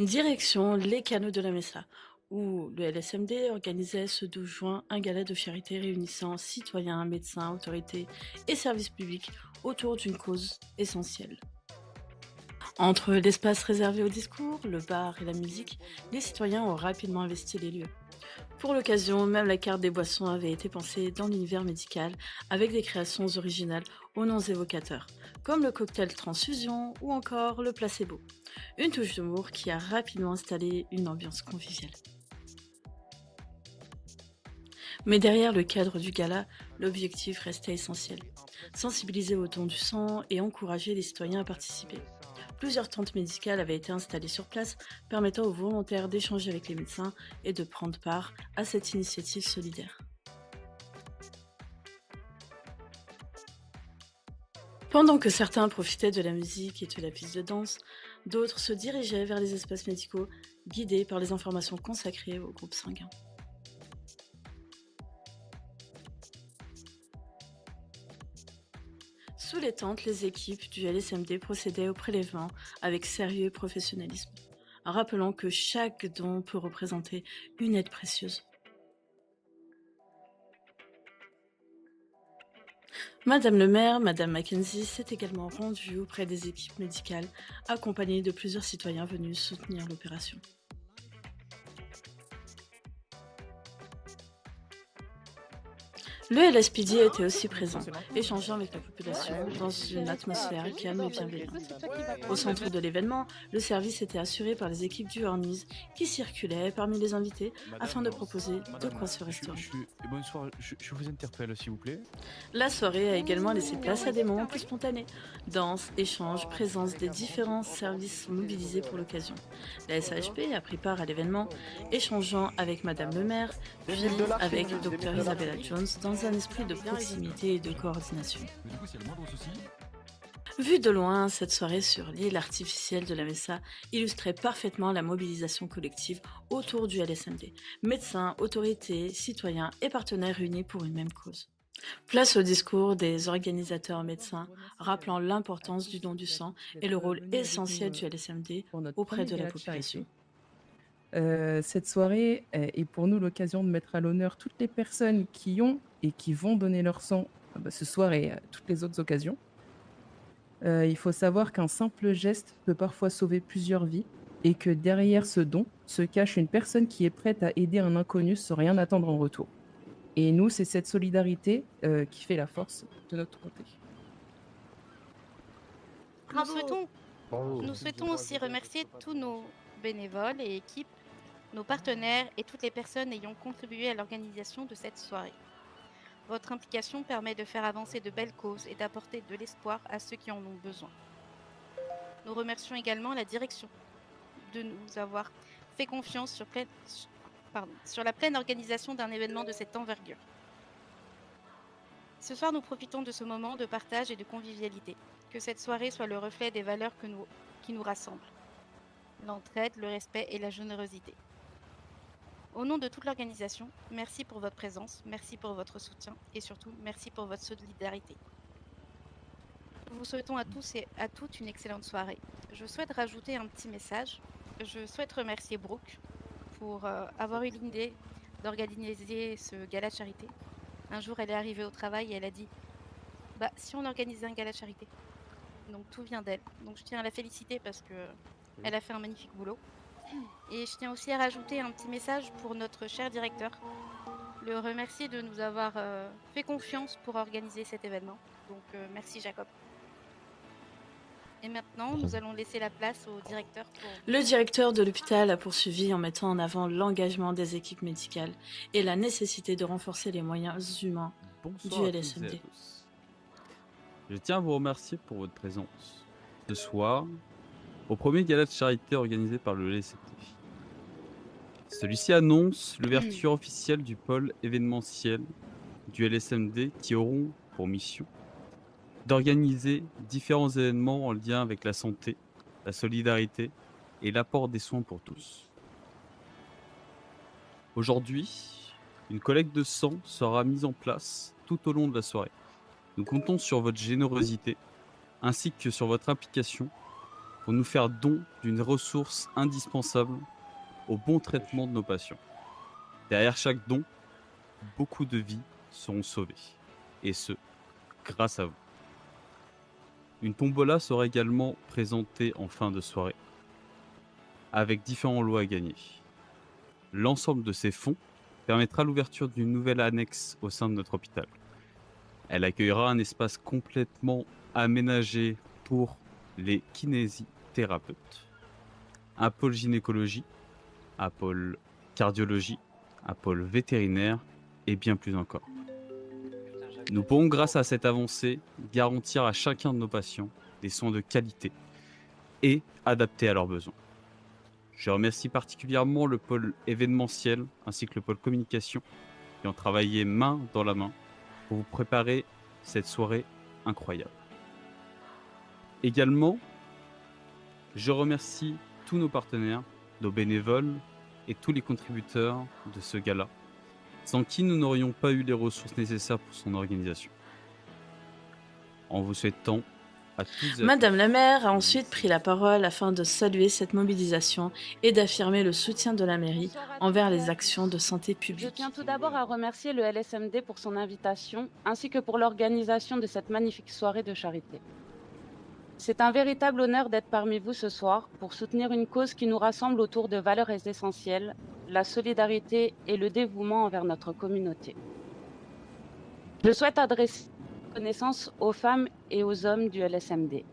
Direction les canaux de la Messa, où le LSMD organisait ce 12 juin un gala de charité réunissant citoyens, médecins, autorités et services publics autour d'une cause essentielle. Entre l'espace réservé au discours, le bar et la musique, les citoyens ont rapidement investi les lieux. Pour l'occasion, même la carte des boissons avait été pensée dans l'univers médical avec des créations originales aux noms évocateurs, comme le cocktail transfusion ou encore le placebo. Une touche d'humour qui a rapidement installé une ambiance conviviale. Mais derrière le cadre du gala, l'objectif restait essentiel. Sensibiliser au don du sang et encourager les citoyens à participer. Plusieurs tentes médicales avaient été installées sur place, permettant aux volontaires d'échanger avec les médecins et de prendre part à cette initiative solidaire. Pendant que certains profitaient de la musique et de la piste de danse, d'autres se dirigeaient vers les espaces médicaux, guidés par les informations consacrées au groupe sanguin. Sous les tentes, les équipes du LSMD procédaient au prélèvement avec sérieux et professionnalisme, rappelant que chaque don peut représenter une aide précieuse. Madame le maire, Madame Mackenzie, s'est également rendue auprès des équipes médicales, accompagnée de plusieurs citoyens venus soutenir l'opération. Le LSPD était aussi présent, échangeant avec la population dans une atmosphère calme et bienveillante. Au centre de l'événement, le service était assuré par les équipes du Hornies qui circulaient parmi les invités afin de proposer de quoi se restaurer. Bonsoir, je vous interpelle s'il vous plaît. La soirée a également laissé place à des moments plus spontanés. Danse, échange, présence des différents services mobilisés pour l'occasion. La SHP a pris part à l'événement, échangeant avec Madame le maire, puis avec Dr Isabella Jones dans un esprit de proximité et de coordination. Du coup, s'il y a le moindre souci. Vue de loin, cette soirée sur l'île artificielle de la Messa illustrait parfaitement la mobilisation collective autour du LSMD. Médecins, autorités, citoyens et partenaires réunis pour une même cause. Place au discours des organisateurs médecins, rappelant l'importance du don du sang et le rôle essentiel du LSMD auprès de la population. Cette soirée est pour nous l'occasion de mettre à l'honneur toutes les personnes qui ont et qui vont donner leur sang ce soir et à toutes les autres occasions. Il faut savoir qu'un simple geste peut parfois sauver plusieurs vies et que derrière ce don se cache une personne qui est prête à aider un inconnu sans rien attendre en retour. Et nous, c'est cette solidarité qui fait la force de notre côté. Nous souhaitons aussi remercier tous nos bénévoles et équipes, nos partenaires et toutes les personnes ayant contribué à l'organisation de cette soirée. Votre implication permet de faire avancer de belles causes et d'apporter de l'espoir à ceux qui en ont besoin. Nous remercions également la direction de nous avoir fait confiance sur la pleine organisation d'un événement de cette envergure. Ce soir, nous profitons de ce moment de partage et de convivialité. Que cette soirée soit le reflet des valeurs qui nous rassemblent. L'entraide, le respect et la générosité. Au nom de toute l'organisation, merci pour votre présence, merci pour votre soutien et surtout merci pour votre solidarité. Nous vous souhaitons à tous et à toutes une excellente soirée. Je souhaite rajouter un petit message. Je souhaite remercier Brooke pour avoir eu l'idée d'organiser ce gala de charité. Un jour, elle est arrivée au travail et elle a dit « si on organisait un gala de charité ?» Donc tout vient d'elle. Donc je tiens à la féliciter parce qu'elle a fait un magnifique boulot. Et je tiens aussi à rajouter un petit message pour notre cher directeur. Le remercier de nous avoir fait confiance pour organiser cet événement. Donc merci Jacob. Et maintenant, nous allons laisser la place au directeur. Le directeur de l'hôpital a poursuivi en mettant en avant l'engagement des équipes médicales et la nécessité de renforcer les moyens humains Bonsoir du à toutes et à LSMD. tous. Je tiens à vous remercier pour votre présence ce soir au premier gala de charité organisé par le LSMD. Celui-ci annonce l'ouverture officielle du pôle événementiel du LSMD qui auront pour mission d'organiser différents événements en lien avec la santé, la solidarité et l'apport des soins pour tous. Aujourd'hui, une collecte de sang sera mise en place tout au long de la soirée. Nous comptons sur votre générosité ainsi que sur votre implication pour nous faire don d'une ressource indispensable au bon traitement de nos patients. Derrière chaque don, beaucoup de vies seront sauvées, et ce, grâce à vous. Une tombola sera également présentée en fin de soirée, avec différents lots à gagner. L'ensemble de ces fonds permettra l'ouverture d'une nouvelle annexe au sein de notre hôpital. Elle accueillera un espace complètement aménagé pour les kinésithérapeutes, un pôle gynécologie, un pôle cardiologie, un pôle vétérinaire et bien plus encore. Nous pourrons, grâce à cette avancée, garantir à chacun de nos patients des soins de qualité et adaptés à leurs besoins. Je remercie particulièrement le pôle événementiel ainsi que le pôle communication qui ont travaillé main dans la main pour vous préparer cette soirée incroyable. Également, je remercie tous nos partenaires, nos bénévoles et tous les contributeurs de ce gala, sans qui nous n'aurions pas eu les ressources nécessaires pour son organisation. En vous souhaitant à toutes et à Madame tous la maire a ensuite pris la parole afin de saluer cette mobilisation et d'affirmer le soutien de la mairie envers les actions de santé Je publique. tiens tout d'abord à remercier le LSMD pour son invitation, ainsi que pour l'organisation de cette magnifique soirée de charité. C'est un véritable honneur d'être parmi vous ce soir pour soutenir une cause qui nous rassemble autour de valeurs essentielles, la solidarité et le dévouement envers notre communauté. Je souhaite adresser reconnaissance aux femmes et aux hommes du LSMD.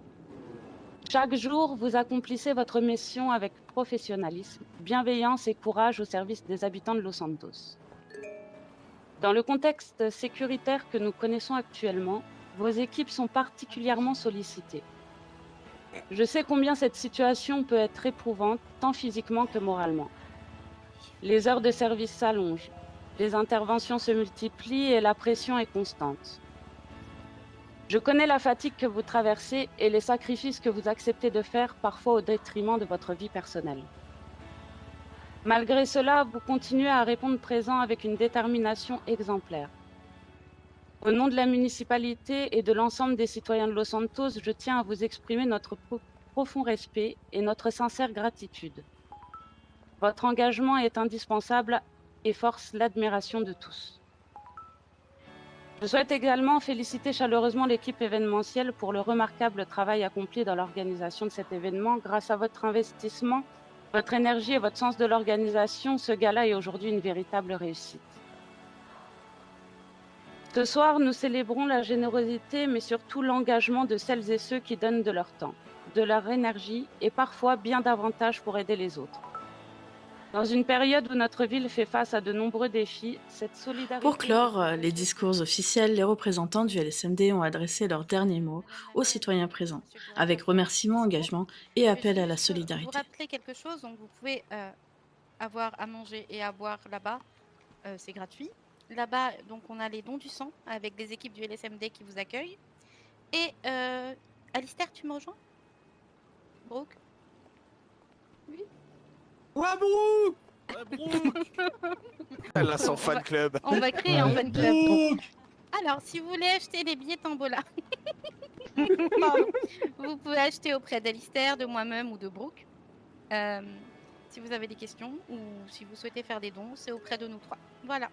Chaque jour, vous accomplissez votre mission avec professionnalisme, bienveillance et courage au service des habitants de Los Santos. Dans le contexte sécuritaire que nous connaissons actuellement, vos équipes sont particulièrement sollicitées. Je sais combien cette situation peut être éprouvante, tant physiquement que moralement. Les heures de service s'allongent, les interventions se multiplient et la pression est constante. Je connais la fatigue que vous traversez et les sacrifices que vous acceptez de faire, parfois au détriment de votre vie personnelle. Malgré cela, vous continuez à répondre présent avec une détermination exemplaire. Au nom de la municipalité et de l'ensemble des citoyens de Los Santos, je tiens à vous exprimer notre profond respect et notre sincère gratitude. Votre engagement est indispensable et force l'admiration de tous. Je souhaite également féliciter chaleureusement l'équipe événementielle pour le remarquable travail accompli dans l'organisation de cet événement. Grâce à votre investissement, votre énergie et votre sens de l'organisation, ce gala est aujourd'hui une véritable réussite. Ce soir, nous célébrons la générosité, mais surtout l'engagement de celles et ceux qui donnent de leur temps, de leur énergie et parfois bien davantage pour aider les autres. Dans une période où notre ville fait face à de nombreux défis, cette solidarité... Pour clore les discours officiels, les représentants du LSMD ont adressé leurs derniers mots aux citoyens présents, avec remerciements, engagement et appel à la Vous solidarité. rappeler quelque chose, donc vous pouvez avoir à manger et à boire là-bas, c'est gratuit. Là-bas, donc on a les dons du sang avec des équipes du LSMD qui vous accueillent. Et Alistair, tu me rejoins? Brooke? Oui. Ouais, Brooke! Elle a son fan club. On va créer un fan club. Brooke! Alors, si vous voulez acheter les billets Tambola, pardon, vous pouvez acheter auprès d'Alistair, de moi-même ou de Brooke. Si vous avez des questions ou si vous souhaitez faire des dons, c'est auprès de nous trois. Voilà.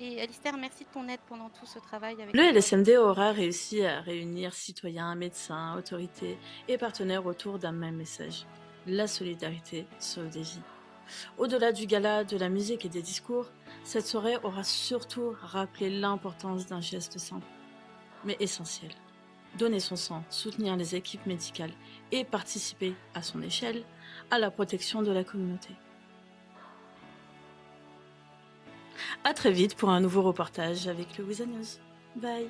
Et Alistair, merci de ton aide pendant tout ce travail avec Le nous. LSMD aura réussi à réunir citoyens, médecins, autorités et partenaires autour d'un même message. La solidarité sauve des vies. Au-delà du gala, de la musique et des discours, cette soirée aura surtout rappelé l'importance d'un geste simple, mais essentiel. Donner son sang, soutenir les équipes médicales et participer, à son échelle, à la protection de la communauté. À très vite pour un nouveau reportage avec le Wizard News. Bye.